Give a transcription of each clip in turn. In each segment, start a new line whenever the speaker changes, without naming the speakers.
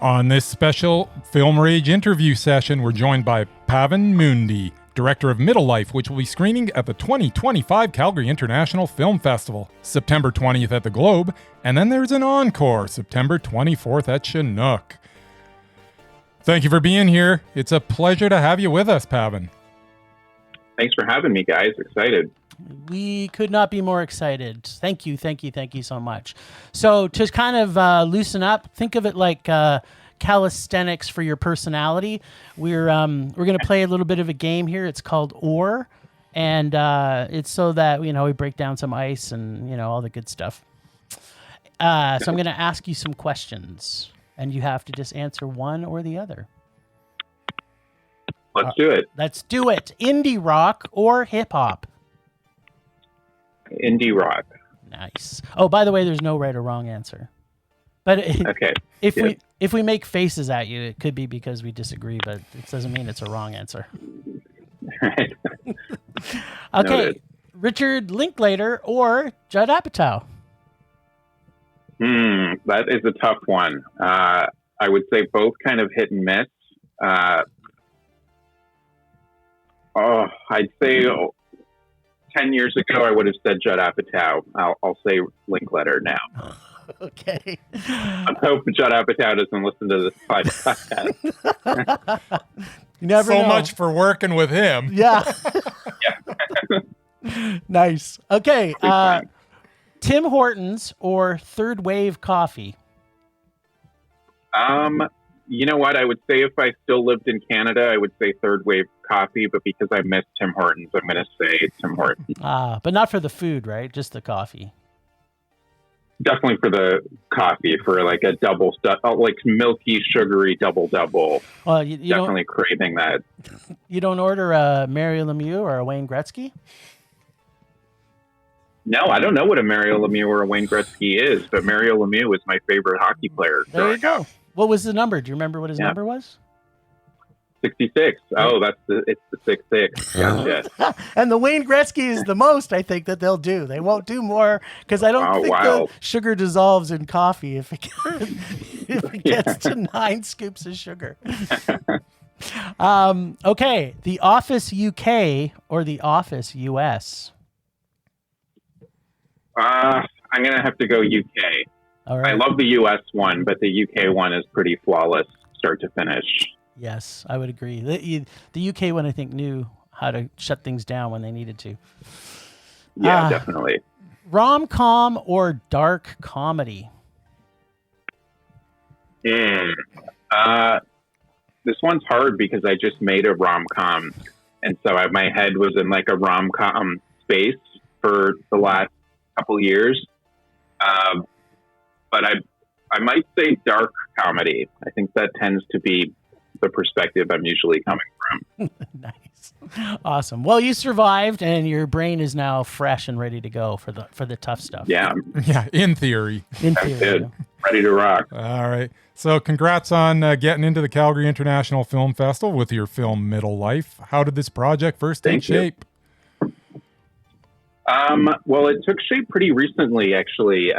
On this special Film Rage interview session, we're joined by Pavan Moondi, director of Middle Life, which will be screening at the 2025 Calgary International Film Festival, September 20th at the Globe, and then there's an encore, September 24th at Chinook. Thank you for being here. It's a pleasure to have you with us, Pavan.
Thanks for having me, guys. Excited.
We could not be more excited. Thank you so much. So to kind of loosen up, think of it like calisthenics for your personality. We're going to play a little bit of a game here. It's called Or, and it's so that we break down some ice and all the good stuff. So I'm going to ask you some questions, and you have to just answer one or the other.
Let's do it.
Let's do it. Indie rock or hip hop?
Indie rock.
Nice. Oh, by the way, there's no right or wrong answer. But
okay.
If we make faces at you, it could be because we disagree, but it doesn't mean it's a wrong answer.
Right.
Okay.
Noted.
Richard Linklater or Judd Apatow?
That is a tough one. I would say both kind of hit and miss. I'd say 10 years ago, I would have said Judd Apatow. I'll say Linklater now.
Okay.
I hope Judd Apatow doesn't listen to this podcast.
You never
know.
So
much for working with him.
Yeah.
Yeah.
Nice. Okay. Tim Hortons or Third Wave Coffee?
You know what? I would say if I still lived in Canada, I would say Third Wave Coffee, but because I miss Tim Hortons, I'm going to say Tim Hortons.
But not for the food, right? Just the coffee.
Definitely for the coffee, for like a double, like milky, sugary double.
Well, you
definitely craving that.
You don't order a Mario Lemieux or a Wayne Gretzky?
No, I don't know what a Mario Lemieux or a Wayne Gretzky is, but Mario Lemieux was my favorite hockey player.
There you go. What was the number? Do you remember what his number was?
66. Oh, it's the 66. Gotcha.
And the Wayne Gretzky is the most, I think, that they'll do. They won't do more because I don't think the sugar dissolves in coffee if it gets to 9 scoops of sugar. Okay, The Office UK or The Office US?
I'm going to have to go UK.
All right.
I love the US one, but the UK one is pretty flawless start to finish.
Yes, I would agree. The UK one, I think, knew how to shut things down when they needed to.
Yeah, definitely.
Rom-com or dark comedy?
This one's hard because I just made a rom-com. And so my head was in like a rom-com space for the last couple years. But I might say dark comedy. I think that tends to be the perspective I'm usually coming from.
Nice. Awesome. Well, you survived and your brain is now fresh and ready to go for the tough stuff.
Yeah.
Yeah, in theory.
Good. Ready to rock.
All right. So congrats on getting into the Calgary International Film Festival with your film Middle Life. How did this project first take shape?
Well, it took shape pretty recently, actually.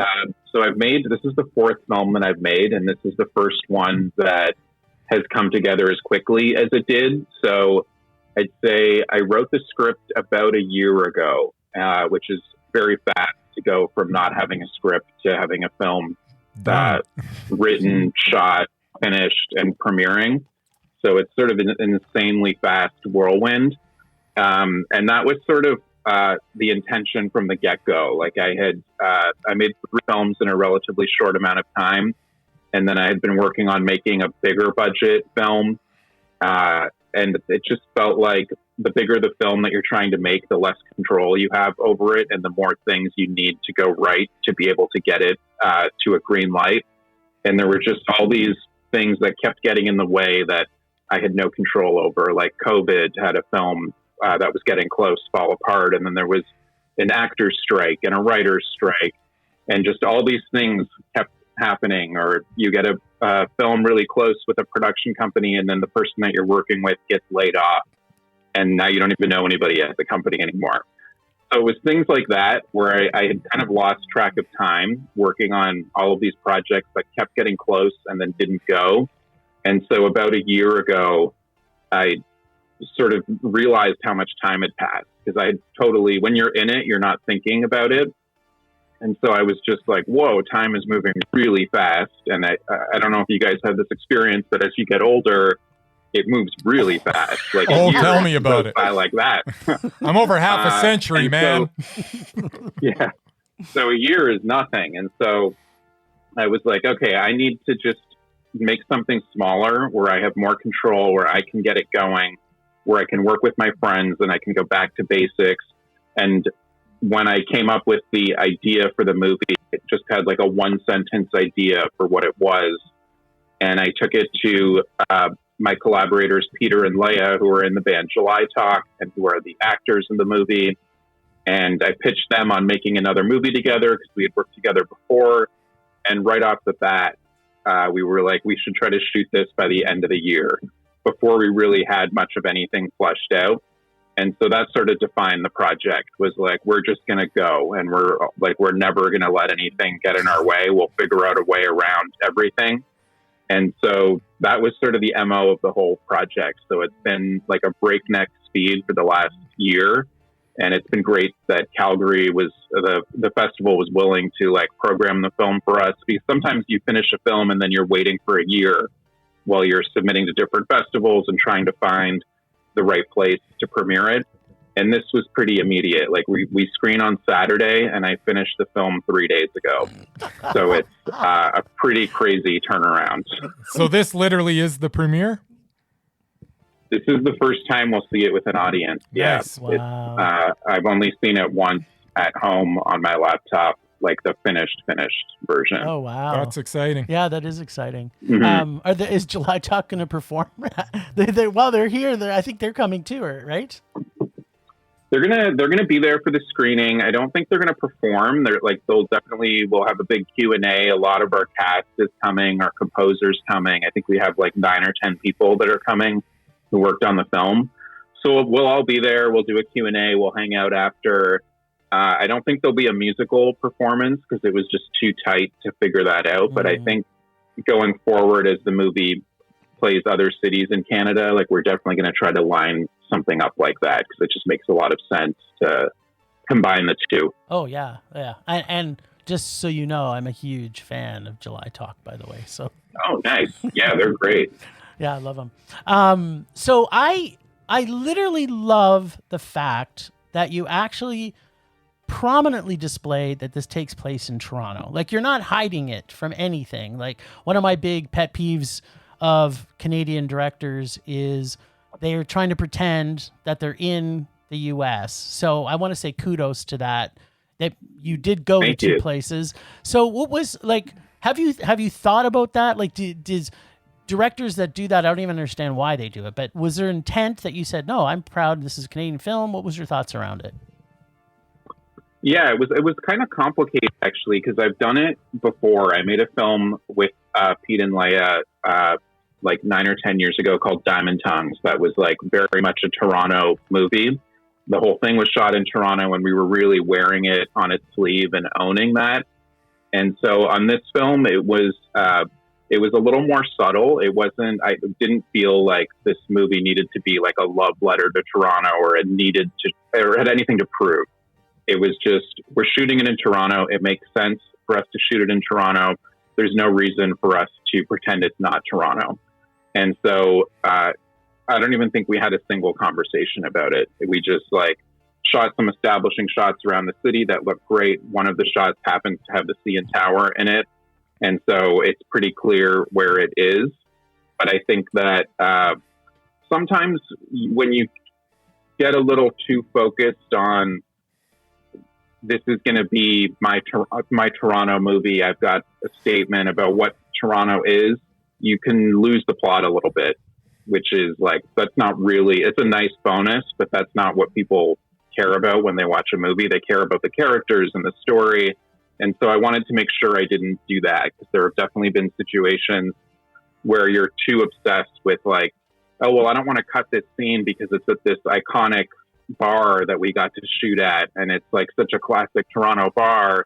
So this is the 4th film that I've made, and this is the first one that has come together as quickly as it did. So I'd say I wrote the script about a year ago, which is very fast to go from not having a script to having a film written, shot, finished, and premiering. So it's sort of an insanely fast whirlwind. And that was sort of the intention from the get-go. Like I made 3 films in a relatively short amount of time. And then I had been working on making a bigger budget film. And it just felt like the bigger the film that you're trying to make, the less control you have over it and the more things you need to go right to be able to get it to a green light. And there were just all these things that kept getting in the way that I had no control over. Like COVID had a film that was getting close fall apart. And then there was an actor's strike and a writer's strike. And just all these things kept happening, or you get a film really close with a production company and then the person that you're working with gets laid off and now you don't even know anybody at the company anymore. So it was things like that where I had kind of lost track of time working on all of these projects that kept getting close and then didn't go. And so about a year ago, I sort of realized how much time had passed, because I had totally, when you're in it, you're not thinking about it. And so I was just like, whoa, time is moving really fast. And I don't know if you guys have this experience, but as you get older, it moves really fast. Like,
tell me about it.
Like that.
I'm over half a century, man.
So, yeah. So a year is nothing. And so I was like, okay, I need to just make something smaller where I have more control, where I can get it going, where I can work with my friends and I can go back to basics. And when I came up with the idea for the movie, it just had like a 1-sentence idea for what it was. And I took it to my collaborators, Peter and Leia, who are in the band July Talk and who are the actors in the movie. And I pitched them on making another movie together because we had worked together before. And right off the bat, we were like, we should try to shoot this by the end of the year, before we really had much of anything fleshed out. And so that sort of defined the project, was like, we're just going to go, and we're never going to let anything get in our way. We'll figure out a way around everything. And so that was sort of the MO of the whole project. So it's been like a breakneck speed for the last year. And it's been great that Calgary was, the festival was willing to like program the film for us, because sometimes you finish a film and then you're waiting for a year while you're submitting to different festivals and trying to find the right place to premiere it. And this was pretty immediate. Like we screen on Saturday and I finished the film 3 days ago. So it's a pretty crazy turnaround.
So this literally is the premiere?
This is the first time we'll see it with an audience.
Nice.
Yeah.
Wow.
I've only seen it once at home on my laptop, like the finished version.
Oh, wow.
That's exciting.
Yeah, that is exciting.
Mm-hmm.
Is July Talk going to perform? They're here. I think they're coming too, right?
They're gonna be there for the screening. I don't think they're gonna perform. We'll have a big Q&A. A lot of our cast is coming. Our composer's coming. I think we have like 9 or 10 people that are coming who worked on the film. So we'll all be there. We'll do a Q&A. We'll hang out after. I don't think there'll be a musical performance because it was just too tight to figure that out. But I think going forward, as the movie plays other cities in Canada, like we're definitely going to try to line something up like that, because it just makes a lot of sense to combine the two.
Oh, yeah. And just so you know, I'm a huge fan of July Talk, by the way. So.
Oh, nice. Yeah, they're great.
Yeah, I love them. So I literally love the fact that you actually prominently displayed that this takes place in Toronto. Like, you're not hiding it from anything. Like, one of my big pet peeves of Canadian directors is they're trying to pretend that they're in the US. So I want to say kudos to that you did go to two places. So what was like, have you thought about that? Like, does directors that do that, I don't even understand why they do it, but was there intent that you said, no, I'm proud this is a Canadian film? What was your thoughts around it?
Yeah, it was kind of complicated, actually, because I've done it before. I made a film with Pete and Leia like 9 or 10 years ago called Diamond Tongues. That was like very much a Toronto movie. The whole thing was shot in Toronto, and we were really wearing it on its sleeve and owning that. And so on this film, it was a little more subtle. I didn't feel like this movie needed to be like a love letter to Toronto, or or had anything to prove. It was just, we're shooting it in Toronto. It makes sense for us to shoot it in Toronto. There's no reason for us to pretend it's not Toronto. And so I don't even think we had a single conversation about it. We just like shot some establishing shots around the city that looked great. One of the shots happens to have the CN Tower in it. And so it's pretty clear where it is. But I think that sometimes when you get a little too focused on, this is going to be my Toronto movie, I've got a statement about what Toronto is, you can lose the plot a little bit, which is like, that's not really, it's a nice bonus, but that's not what people care about when they watch a movie. They care about the characters and the story. And so I wanted to make sure I didn't do that, because there have definitely been situations where you're too obsessed with like, oh, well, I don't want to cut this scene because it's at this iconic bar that we got to shoot at, and it's like such a classic Toronto bar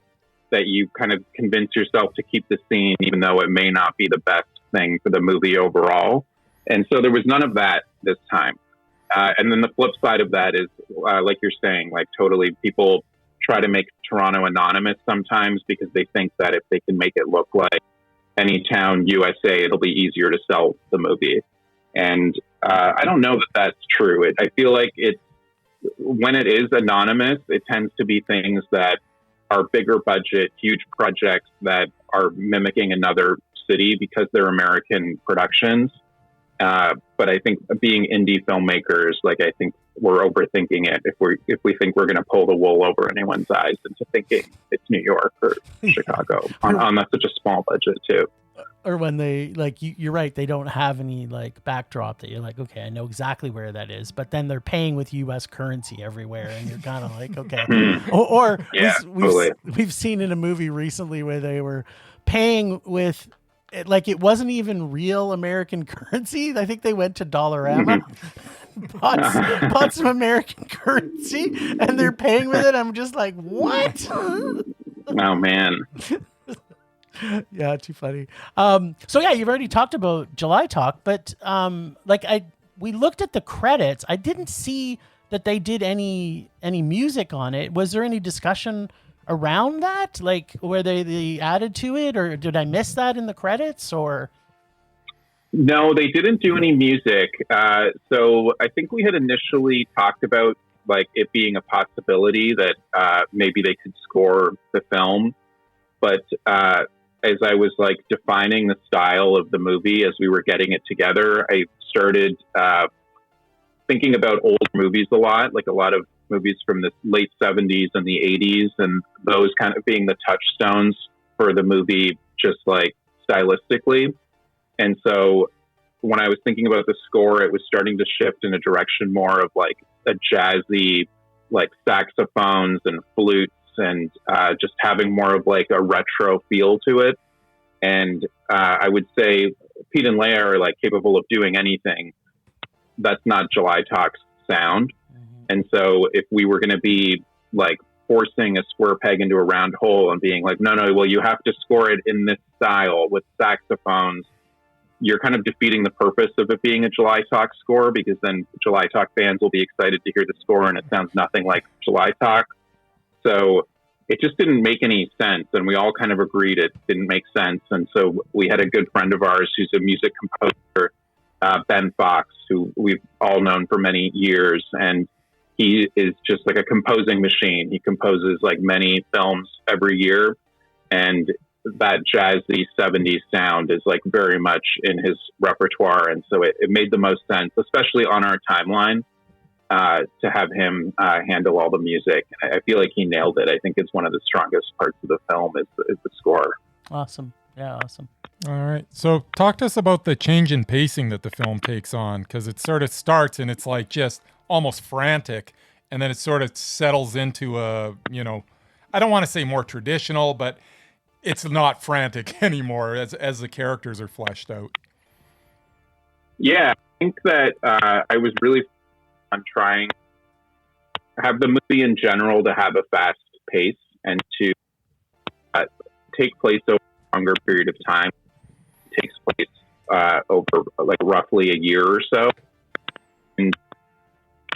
that you kind of convince yourself to keep the scene, even though it may not be the best thing for the movie overall. And so there was none of that this time. And then the flip side of that is, like you're saying, like totally people try to make Toronto anonymous sometimes because they think that if they can make it look like any town USA, it'll be easier to sell the movie. And I don't know that that's true. I feel like when it is anonymous, it tends to be things that are bigger budget, huge projects that are mimicking another city because they're American productions. But I think being indie filmmakers, like I think we're overthinking it if we think we're going to pull the wool over anyone's eyes into thinking it's New York or Chicago on such a small budget too.
Or when they you're right, they don't have any like backdrop that you're like, okay, I know exactly where that is, but then they're paying with U.S. currency everywhere, and you're kind of like, okay. We've seen in a movie recently where they were paying with like it wasn't even real American currency. I think they went to Dollarama, bought some American currency, and they're paying with it. I'm just like, what?
Oh man.
Yeah, too funny. So yeah, you've already talked about July Talk, but we looked at the credits. I didn't see that they did any music on it. Was there any discussion around that, like where they added to it, or did I miss that in the credits? Or
no, they didn't do any music. So I think we had initially talked about like it being a possibility that maybe they could score the film, but as I was like defining the style of the movie as we were getting it together, I started thinking about old movies a lot, like a lot of movies from the late 70s and the 80s, and those kind of being the touchstones for the movie, just like stylistically. And so when I was thinking about the score, it was starting to shift in a direction more of like a jazzy, like saxophones and flutes, and just having more of like a retro feel to it. And I would say Pete and Leia are like capable of doing anything. That's not July Talk's sound. Mm-hmm. And so if we were going to be like forcing a square peg into a round hole and being like, no, well, you have to score it in this style with saxophones, you're kind of defeating the purpose of it being a July Talk score, because then July Talk fans will be excited to hear the score and it sounds nothing like July Talk. So it just didn't make any sense, and we all kind of agreed it didn't make sense. And so we had a good friend of ours who's a music composer, Ben Fox, who we've all known for many years, and he is just like a composing machine. He composes like many films every year, and that jazzy 70s sound is like very much in his repertoire. And so it made the most sense, especially on our timeline, to have him handle all the music. I feel like he nailed it. I think it's one of the strongest parts of the film is the score.
Awesome. Yeah, awesome.
All right. So talk to us about the change in pacing that the film takes on, because it sort of starts and it's like just almost frantic, and then it sort of settles into a, I don't want to say more traditional, but it's not frantic anymore as the characters are fleshed out.
Yeah, I think that I was really on trying to have the movie in general to have a fast pace and to take place over a longer period of time. It takes place over like roughly a year or so. And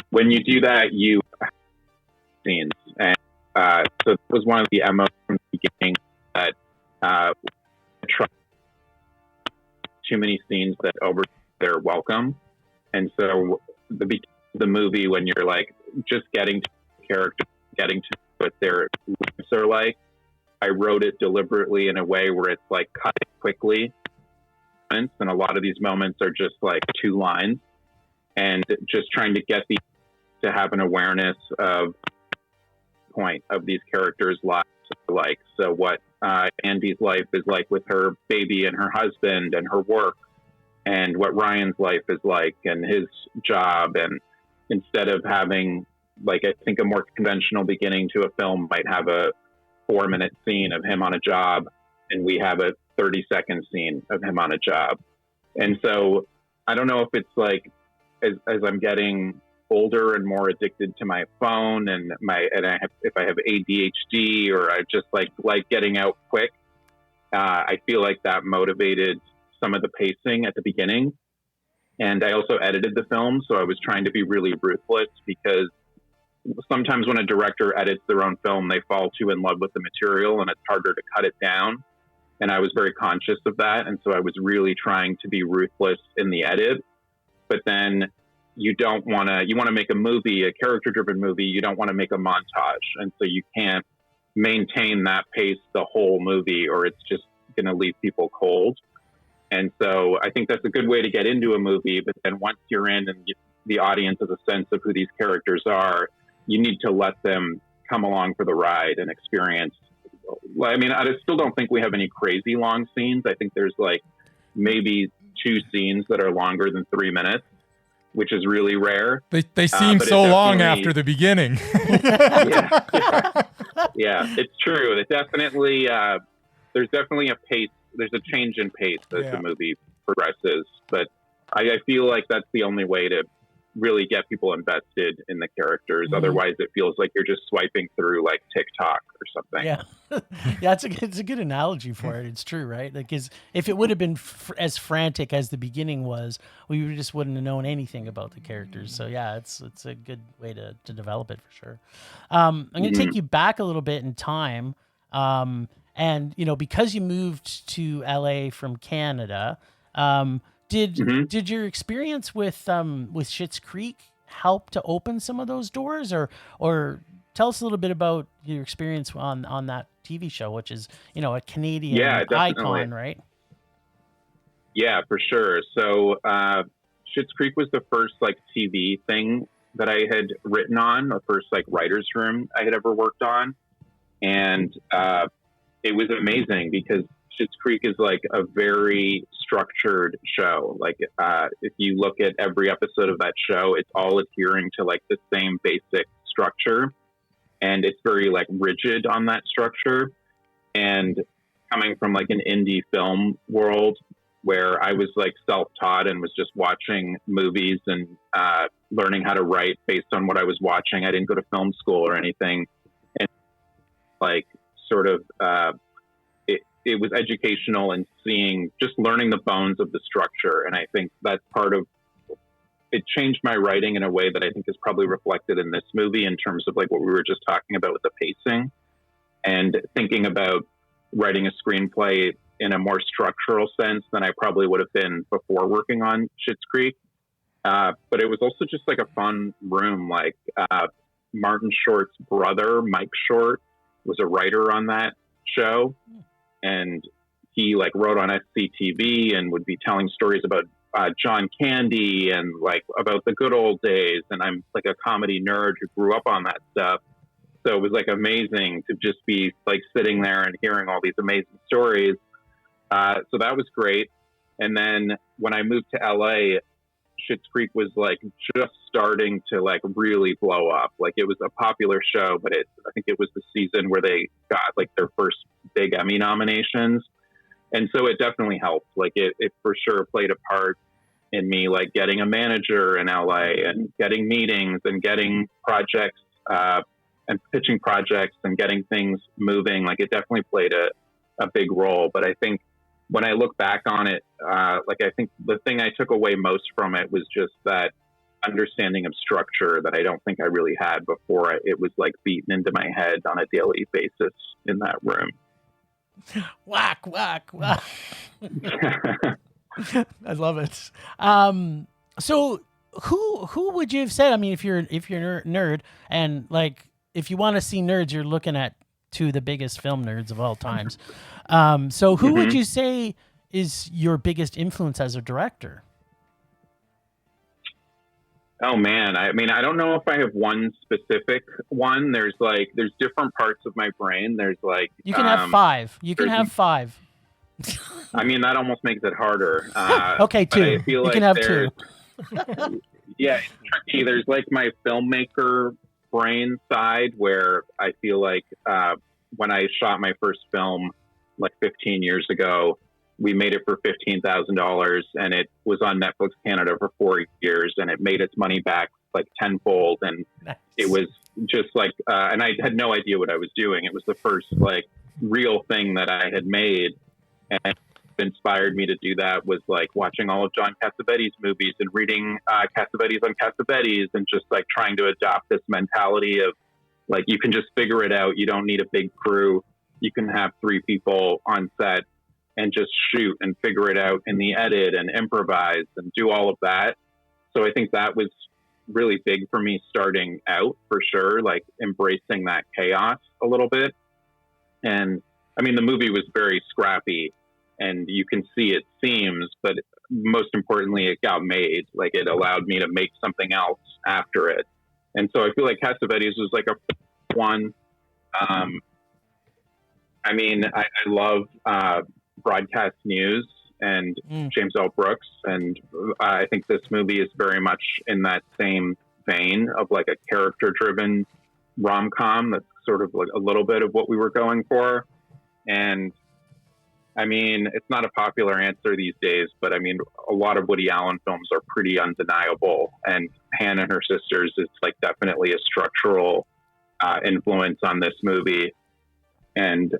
when you do that, you have scenes. And so it was one of the MOs from the beginning that too many scenes that over their welcome. And so the movie, when you're like just getting to the character, getting to what their lives are like, I wrote it deliberately in a way where it's like cutting quickly, and a lot of these moments are just like 2 lines, and just trying to get to have an awareness of the point of these characters' lives, like so what Andy's life is like with her baby and her husband and her work, and what Ryan's life is like and his job. And instead of having, like, I think a more conventional beginning to a film might have a 4-minute scene of him on a job, and we have a 30-second scene of him on a job. And so I don't know if it's like, as I'm getting older and more addicted to my phone if I have ADHD, or I just like getting out quick, I feel like that motivated some of the pacing at the beginning. And I also edited the film, so I was trying to be really ruthless, because sometimes when a director edits their own film, they fall too in love with the material and it's harder to cut it down. And I was very conscious of that. And so I was really trying to be ruthless in the edit. But then you want to make a movie, a character-driven movie. You don't want to make a montage. And so you can't maintain that pace the whole movie, or it's just going to leave people cold. And so I think that's a good way to get into a movie. But then once you're in and the audience has a sense of who these characters are, you need to let them come along for the ride and experience. I mean, I still don't think we have any crazy long scenes. I think there's like maybe 2 scenes that are longer than 3 minutes, which is really rare.
They seem so long after the beginning.
Yeah, it's true. It definitely, there's definitely a pace. There's a change in pace as the movie progresses. But I feel like that's the only way to really get people invested in the characters. Mm-hmm. Otherwise, it feels like you're just swiping through like TikTok or something.
Yeah, it's a good analogy for it. It's true, right? Like, if it would have been as frantic as the beginning was, we just wouldn't have known anything about the characters. So yeah, it's a good way to develop it for sure. I'm going to take you back a little bit in time. And because you moved to LA from Canada, did your experience with Schitt's Creek help to open some of those doors, or tell us a little bit about your experience on that TV show, which is a Canadian icon, right?
Yeah, for sure. So Schitt's Creek was the first like TV thing that I had written on, the first like writer's room I had ever worked on, and it was amazing because Schitt's Creek is like a very structured show. Like if you look at every episode of that show, it's all adhering to like the same basic structure, and it's very like rigid on that structure. And coming from like an indie film world where I was like self-taught and was just watching movies and learning how to write based on what I was watching, I didn't go to film school or anything, and like sort of it was educational and learning the bones of the structure. And I think that's part of it, changed my writing in a way that I think is probably reflected in this movie in terms of like what we were just talking about with the pacing, and thinking about writing a screenplay in a more structural sense than I probably would have been before working on Schitt's Creek. But it was also just like a fun room. Like Martin Short's brother, Mike Short, was a writer on that show. And he like wrote on SCTV and would be telling stories about John Candy and like about the good old days. And I'm like a comedy nerd who grew up on that stuff. So it was like amazing to just be like sitting there and hearing all these amazing stories. So that was great. And then when I moved to LA, Schitt's Creek was like just starting to like really blow up. Like it was a popular show, but I think it was the season where they got like their first big Emmy nominations. And so it definitely helped. Like it for sure played a part in me, like getting a manager in LA and getting meetings and getting projects and pitching projects and getting things moving. Like it definitely played a big role. But I think when I look back on it, like I think the thing I took away most from it was just that understanding of structure that I don't think I really had before. It was like beaten into my head on a daily basis in that room.
Whack, whack, whack. I love it. So who would you have said? I mean, if you're a nerd, and like if you want to see nerds, you're looking at two of the biggest film nerds of all times. So who would you say is your biggest influence as a director?
Oh man, I mean, I don't know if I have one specific one. There's different parts of my brain. There's like
you can have five. You can have five.
I mean, that almost makes it harder.
Okay, two.
I feel
you
like
can have two.
Yeah, it's tricky. There's like my filmmaker brain side where I feel like when I shot my first film like 15 years ago, we made it for $15,000 and it was on Netflix Canada for 4 years and it made its money back like tenfold. And
Nice.
it was just like, and I had no idea what I was doing. It was the first like real thing that I had made. And what inspired me to do that was like watching all of John Cassavetes movies and reading Cassavetes on Cassavetes, and just like trying to adopt this mentality of like, you can just figure it out. You don't need a big crew. You can have 3 people on set and just shoot and figure it out in the edit and improvise and do all of that. So I think that was really big for me starting out, for sure, like embracing that chaos a little bit. And I mean, the movie was very scrappy, and you can see it seems, but most importantly, it got made. Like, it allowed me to make something else after it. And so I feel like Cassavetes was like a one. I mean, I love broadcast news and James L. Brooks. And I think this movie is very much in that same vein of like a character-driven rom-com. That's sort of like a little bit of what we were going for. And I mean, it's not a popular answer these days, but I mean, a lot of Woody Allen films are pretty undeniable. And Hannah and Her Sisters is like definitely a structural influence on this movie. And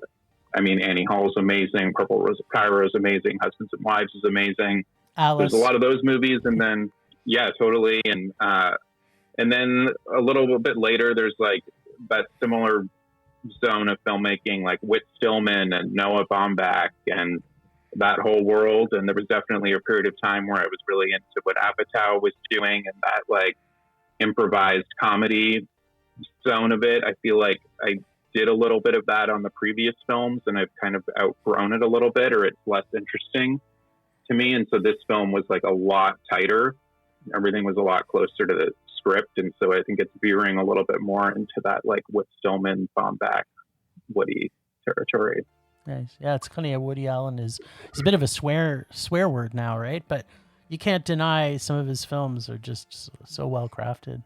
I mean, Annie Hall is amazing. Purple Rose of Cairo is amazing. Husbands and Wives is amazing.
Alice.
There's a lot of those movies. And then, yeah, totally. And then a little bit later, there's like that similar zone of filmmaking, like Whit Stillman and Noah Baumbach and that whole world. And there was definitely a period of time where I was really into what Apatow was doing, and that like improvised comedy zone of it. I feel like I did a little bit of that on the previous films, and I've kind of outgrown it a little bit, or it's less interesting to me. And so this film was like a lot tighter. Everything was a lot closer to the script. And so I think it's veering a little bit more into that like Whit Stillman, Baumbach, Woody territory.
Nice. Yeah, it's funny. Woody Allen is a bit of a swear word now, right? But you can't deny some of his films are just so well crafted.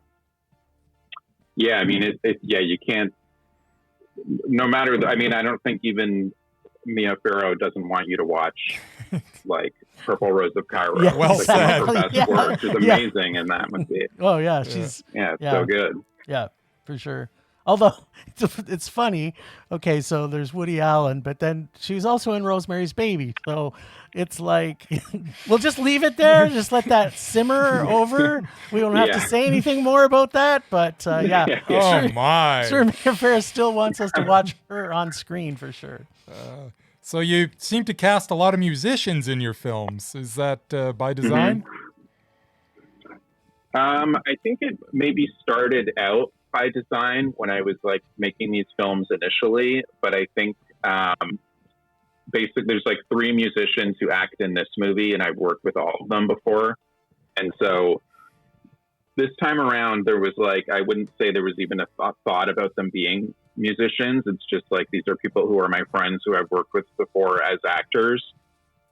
Yeah, I mean, you can't. No matter, I mean, I don't think even Mia Farrow doesn't want you to watch like Purple Rose of Cairo.
Yeah, well said.
Her best work. She's amazing in that movie.
Oh yeah, she's
so good.
Yeah, for sure. Although it's funny. Okay, so there's Woody Allen, but then she was also in Rosemary's Baby. So it's like, we'll just leave it there. Just let that simmer over. We don't have to say anything more about that. But yeah.
Oh my.
Sure, Mia Farrow still wants us to watch her on screen for sure.
So you seem to cast a lot of musicians in your films. Is that by design?
I think it maybe started out by design when I was like making these films initially, but I think basically there's like 3 musicians who act in this movie, and I've worked with all of them before. And so this time around, there was like, I wouldn't say there was even a thought about them being musicians. It's just like, these are people who are my friends who I've worked with before as actors.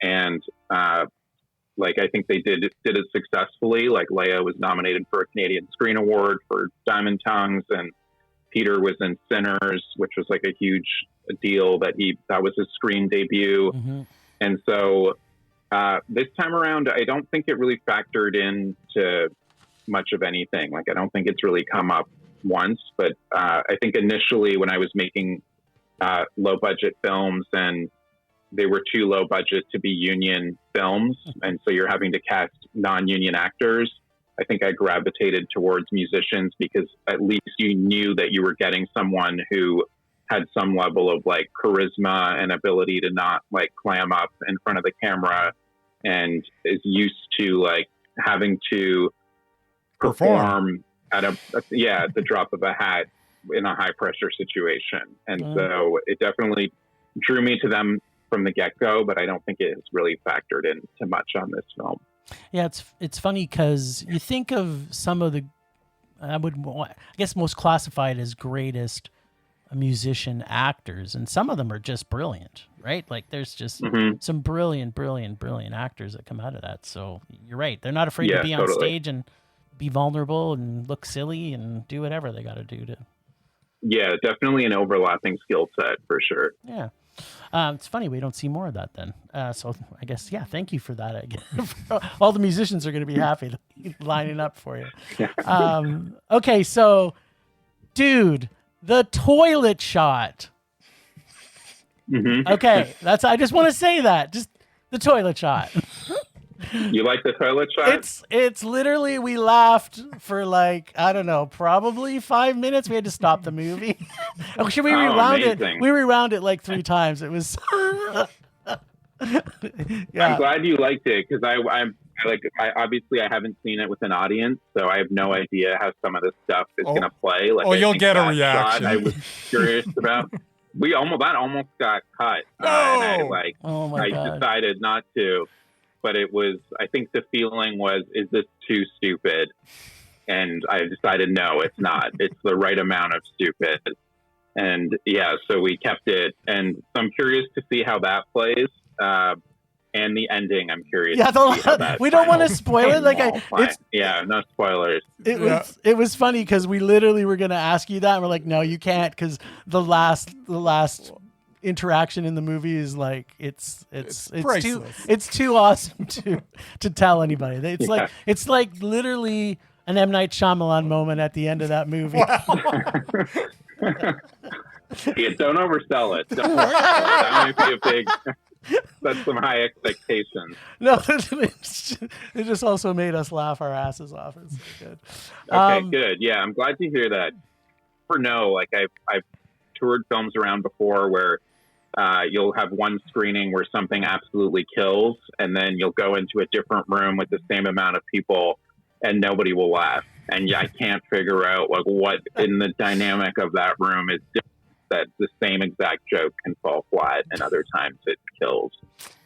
And like, I think they did it successfully. Like, Leia was nominated for a Canadian Screen Award for Diamond Tongues, and Peter was in Sinners, which was like a huge deal that was his screen debut. Mm-hmm. And so this time around, I don't think it really factored into much of anything. Like, I don't think it's really come up once, but I think initially when I was making low budget films, and they were too low budget to be union films, and so you're having to cast non-union actors, I think I gravitated towards musicians, because at least you knew that you were getting someone who had some level of like charisma and ability to not like clam up in front of the camera, and is used to like having to perform at the drop of a hat in a high pressure situation. And so it definitely drew me to them from the get-go, but I don't think it has really factored in too much on this film.
Yeah, it's funny because you think of some of the, I guess most classified as greatest musician actors, and some of them are just brilliant, right? Like, there's just some brilliant actors that come out of that. So you're right. They're not afraid to be on stage and be vulnerable and look silly and do whatever they got to do to.
Yeah, definitely an overlapping skill set for sure.
Yeah. It's funny we don't see more of that then. So I guess, yeah, thank you for that. Again. All the musicians are going to be happy lining up for you. Okay, so, dude, the toilet shot.
Mm-hmm.
Okay, I just want to say that. Just the toilet shot.
You like the toilet shot?
It's literally, we laughed for like, I don't know, probably 5 minutes. We had to stop the movie. Oh, should we rewound it? We rewound it like 3 times. It was
yeah. I'm glad you liked it, because I'm obviously I haven't seen it with an audience, so I have no idea how some of this stuff is going to play. Like,
you'll get a reaction.
I was curious about. That almost got cut. And I decided not to. But it was, I think the feeling was, is this too stupid? And I decided, no, it's not. It's the right amount of stupid. And yeah, so we kept it. And so I'm curious to see how that plays. And the ending, I'm curious.
Yeah, we don't want to spoil it.
No spoilers.
It was funny because we literally were going to ask you that. And we're like, no, you can't, because the last interaction in the movie is like it's too awesome to tell anybody. It's like literally an M. Night Shyamalan moment at the end of that movie.
Yeah, don't oversell it. That might be a big. That's some high expectations.
No, it just also made us laugh our asses off. It's so good.
Okay, good. Yeah, I'm glad to hear that. Like I've toured films around before where you'll have one screening where something absolutely kills, and then you'll go into a different room with the same amount of people and nobody will laugh. And I can't figure out like what in the dynamic of that room is different, that the same exact joke can fall flat and other times it kills.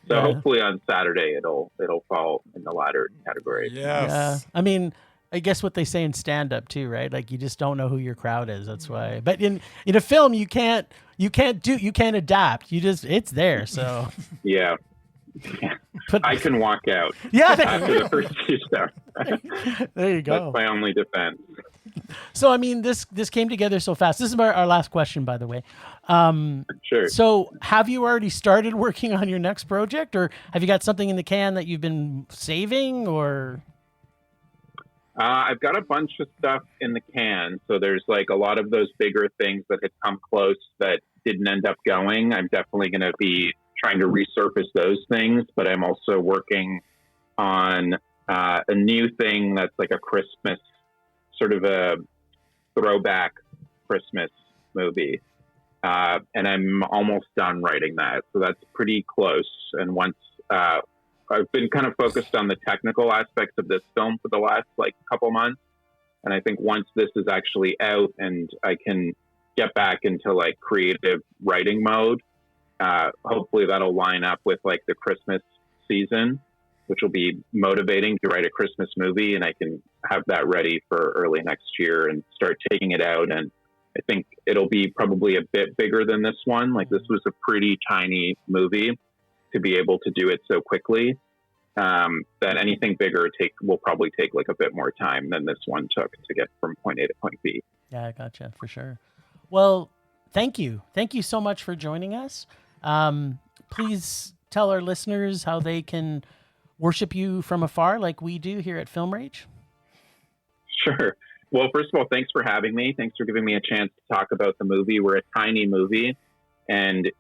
So hopefully on Saturday it'll fall in the latter category.
Yes.
Yeah. I mean, I guess what they say in stand-up too, right? Like you just don't know who your crowd is. That's why. But in a film, you can't adapt. It's there. So
yeah. I can walk out.
Yeah.
After the first 2 steps.
There you go.
That's my only defense.
So I mean, this came together so fast. This is our last question, by the way.
Sure.
So have you already started working on your next project, or have you got something in the can that you've been saving, or?
I've got a bunch of stuff in the can. So there's like a lot of those bigger things that had come close that didn't end up going. I'm definitely going to be trying to resurface those things, but I'm also working on a new thing that's like a Christmas, sort of a throwback Christmas movie. And I'm almost done writing that. So that's pretty close. And once, I've been kind of focused on the technical aspects of this film for the last like couple months. And I think once this is actually out and I can get back into like creative writing mode, hopefully that'll line up with like the Christmas season, which will be motivating to write a Christmas movie. And I can have that ready for early next year and start taking it out. And I think it'll be probably a bit bigger than this one. Like this was a pretty tiny movie. To be able to do it so quickly, that anything bigger will probably take like a bit more time than this one took to get from point A to point B.
Yeah, I gotcha, for sure. Well, thank you. Thank you so much for joining us. Please tell our listeners how they can worship you from afar like we do here at Film Rage.
Sure. Well, first of all, thanks for having me. Thanks for giving me a chance to talk about the movie. We're a tiny movie, and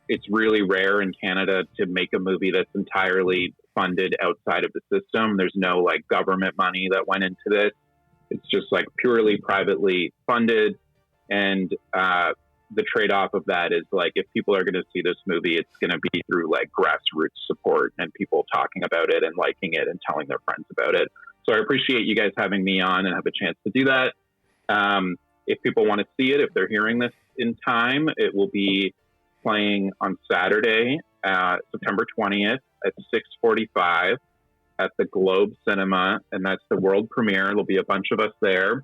it's really rare in Canada to make a movie that's entirely funded outside of the system. There's no like government money that went into this. It's just like purely privately funded. And the trade-off of that is like, if people are going to see this movie, it's going to be through like grassroots support and people talking about it and liking it and telling their friends about it. So I appreciate you guys having me on and have a chance to do that. If people want to see it, if they're hearing this in time, it will be playing on Saturday, September 20th at 6:45 at the Globe Cinema, and that's the world premiere. There'll be a bunch of us there.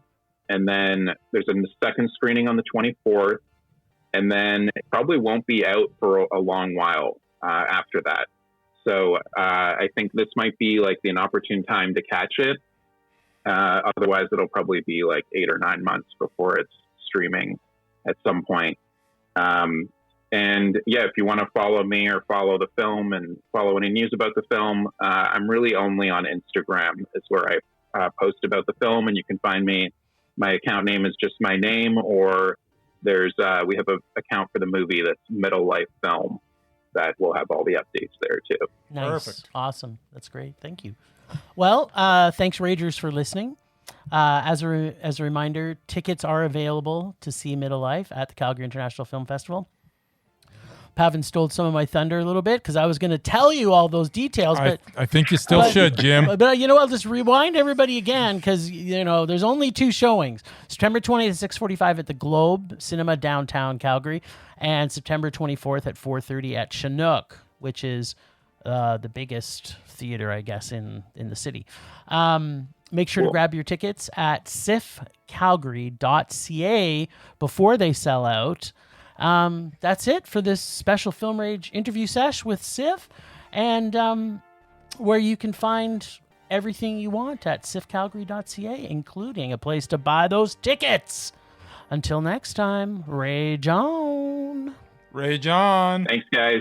And then there's a second screening on the 24th, and then it probably won't be out for a long while after that. So I think this might be like an opportune time to catch it. Otherwise, it'll probably be like 8 or 9 months before it's streaming at some point. And yeah, if you want to follow me or follow the film and follow any news about the film, I'm really only on Instagram is where I post about the film, and you can find me. My account name is just my name, or we have an account for the movie that's Middle Life Film that will have all the updates there too.
Nice.
Perfect.
Awesome. That's great. Thank you. Well, thanks, Ragers, for listening. As a reminder, tickets are available to see Middle Life at the Calgary International Film Festival. Pavan stole some of my thunder a little bit because I was going to tell you all those details, but
I think you still should, Jim.
But you know what? I'll just rewind everybody again because there's only 2 showings: September 20th at 6:45 at the Globe Cinema downtown Calgary, and September 24th at 4:30 at Chinook, which is the biggest theater, I guess, in the city. Make sure to grab your tickets at ciffcalgary.ca before they sell out. That's it for this special Film Rage interview sesh with CIFF, and where you can find everything you want at ciffcalgary.ca, including a place to buy those tickets. Until next time, Rage on.
Rage on.
Thanks, guys.